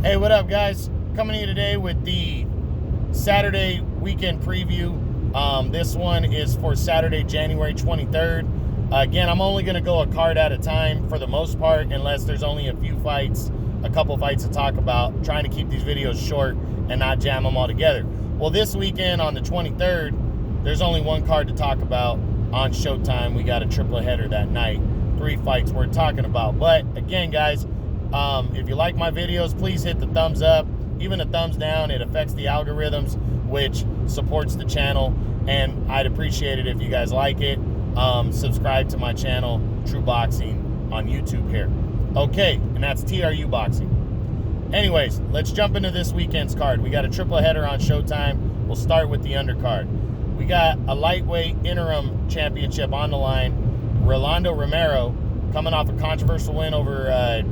Hey, what up, guys? Coming here today with the Saturday weekend preview. This one is for Saturday, January 23rd. Again, I'm only going to go a card at a time for the most part, unless there's only a couple fights to talk about. Trying to keep these videos short and not jam them all together. Well, this weekend on the 23rd, there's only one card to talk about on Showtime. We got a triple header that night. 3 fights we're talking about. But again, guys, if you like my videos, please hit the thumbs up, even a thumbs down. It affects the algorithms, which supports the channel, and I'd appreciate it if you guys like it. Subscribe to my channel, True Boxing, on YouTube here. Okay, and that's TRU Boxing. Anyways, let's jump into this weekend's card. We got a triple header on Showtime. We'll start with the undercard. We got a lightweight interim championship on the line. Rolando Romero, coming off a controversial win over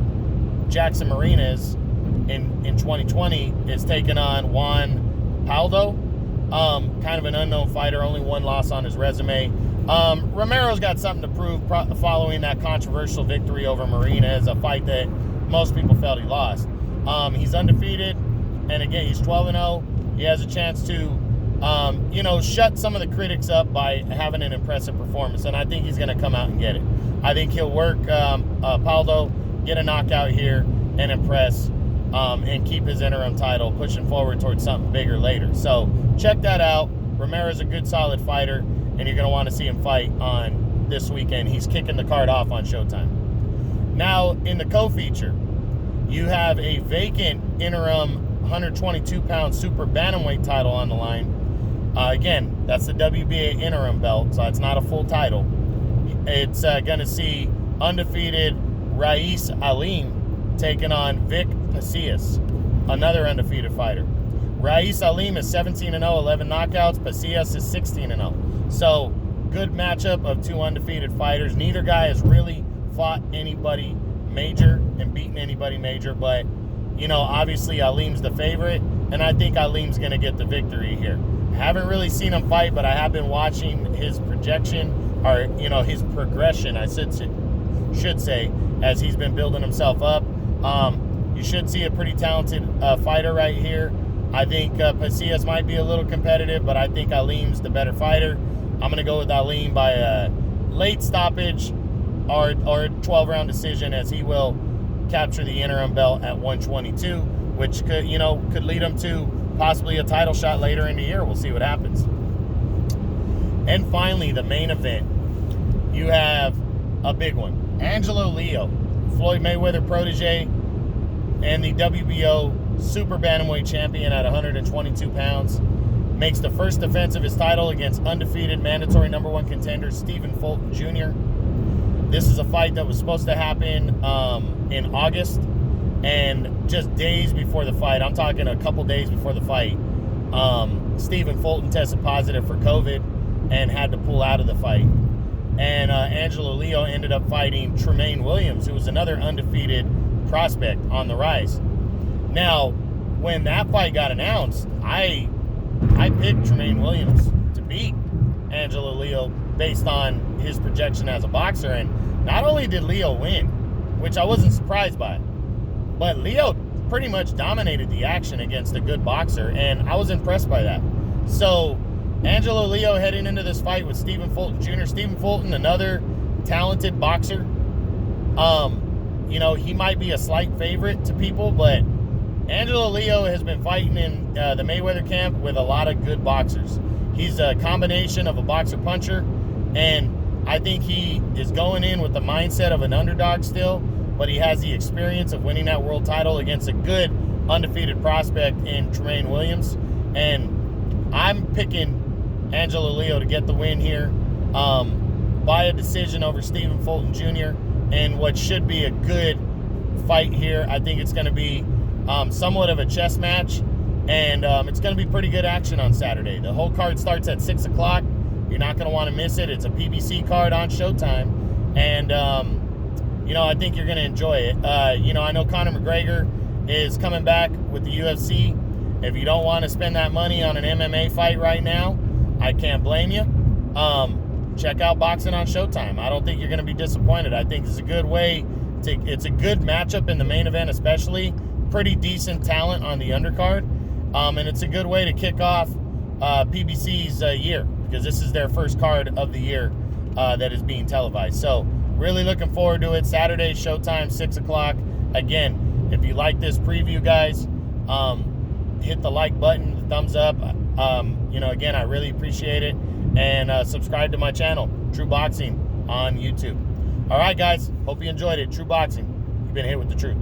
Jackson Marinas in 2020, is taking on Juan Paldo. Kind of an unknown fighter, only one loss on his resume. Romero's got something to prove following that controversial victory over Marinas, a fight that most people felt he lost. He's undefeated, and again, he's 12-0. He has a chance to shut some of the critics up by having an impressive performance, and I think he's going to come out and get it. I think he'll work Paldo, get a knockout here, and impress, and keep his interim title, pushing forward towards something bigger later. So check that out. Romero's a good, solid fighter, and you're going to want to see him fight on this weekend. He's kicking the card off on Showtime. Now, in the co-feature, you have a vacant interim 122-pound super bantamweight title on the line. Again, that's the WBA interim belt, so it's not a full title. It's going to see undefeated Rais Alim taking on Vic Pasillas, another undefeated fighter. Rais Alim is 17-0, 11 knockouts. Pasillas is 16-0. So, good matchup of 2 undefeated fighters. Neither guy has really fought anybody major and beaten anybody major, but, obviously Alim's the favorite, and I think Alim's going to get the victory here. Haven't really seen him fight, but I have been watching his projection, or, his progression, I should say, as he's been building himself up. You should see a pretty talented fighter right here. I think Pasillas might be a little competitive, but I think Alim's the better fighter. I'm going to go with Alim by a late stoppage or 12-round decision, as he will capture the interim belt at 122, which could lead him to possibly a title shot later in the year. We'll see what happens. And finally, the main event. You have a big one. Angelo Leo, Floyd Mayweather protege, and the WBO super bantamweight champion at 122 pounds, makes the first defense of his title against undefeated mandatory #1 contender Stephen Fulton Jr. This is a fight that was supposed to happen in August, and just days before the fight, I'm talking a couple days before the fight, Stephen Fulton tested positive for COVID and had to pull out of the fight. And Angelo Leo ended up fighting Tremaine Williams, who was another undefeated prospect on the rise. Now, when that fight got announced, I picked Tremaine Williams to beat Angelo Leo based on his projection as a boxer. And not only did Leo win, which I wasn't surprised by, but Leo pretty much dominated the action against a good boxer, and I was impressed by that. So, Angelo Leo heading into this fight with Stephen Fulton Jr. Stephen Fulton, another talented boxer. He might be a slight favorite to people, but Angelo Leo has been fighting in the Mayweather camp with a lot of good boxers. He's a combination of a boxer-puncher, and I think he is going in with the mindset of an underdog still, but he has the experience of winning that world title against a good undefeated prospect in Tremaine Williams. And I'm picking Angelo Leo to get the win here by a decision over Stephen Fulton Jr. and what should be a good fight here. I think it's going to be somewhat of a chess match, and it's going to be pretty good action on Saturday. The whole card starts at 6 o'clock. You're not going to want to miss it. It's a PBC card on Showtime, and I think you're going to enjoy it. I know Conor McGregor is coming back with the UFC. If you don't want to spend that money on an MMA fight right now, I can't blame you. Check out boxing on Showtime. I don't think you're going to be disappointed. I think it's a good way it's a good matchup in the main event, especially pretty decent talent on the undercard. And it's a good way to kick off PBC's year, because this is their first card of the year that is being televised. So really looking forward to it. Saturday, Showtime, 6 o'clock. Again, if you like this preview, guys, hit the like button, the thumbs up. Again, I really appreciate it. And subscribe to my channel, True Boxing, on YouTube. All right, guys. Hope you enjoyed it. True Boxing. You've been hit with the truth.